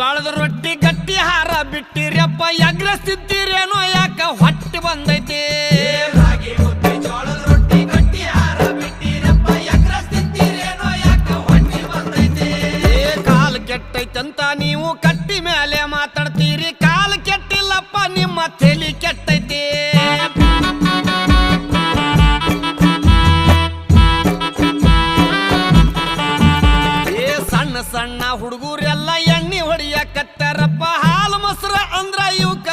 ಜೋಳದ ರೊಟ್ಟಿ ಗಟ್ಟಿ ಹಾರ ಬಿಟ್ಟಿರಪ್ಪ ಎಗ್ರಸ್ತಿದ್ದೀರೇನೋ ಯಾಕ ಹೊಟ್ಟೆ ಬಂದೈತಿ ರಾಗಿ ಮುದ್ದೆ ಜೋಳದ ರೊಟ್ಟಿ ಗಟ್ಟಿ ಹಾರ ಬಿಟ್ಟಿರಪ್ಪ ಎಗ್ರಸ್ತಿದ್ದೀರೇನೋ ಯಾಕ ಹೊಟ್ಟೆ ಬಂದೈತಿ ಕಾಲ್ ಕೆಟ್ಟೈತಂತ ನೀವು ಕಟ್ಟಿ ಮೇಲೆ ಮಾತಾಡ್ತೀರಿ ಕಾಲ್ ಕೆಟ್ಟಿಲ್ಲಪ್ಪ ನಿಮ್ಮ ತಲೆ ಕೆಟ್ಟೈತಿ ಸಣ್ಣ ಹುಡುಗರೆಲ್ಲ ಎಣ್ಣೆ ಹೊಡಿಯಕತ್ತಾರಪ್ಪ ಹಾಲು ಮೊಸರ ಅಂದ್ರ ಇವಕ್ಕ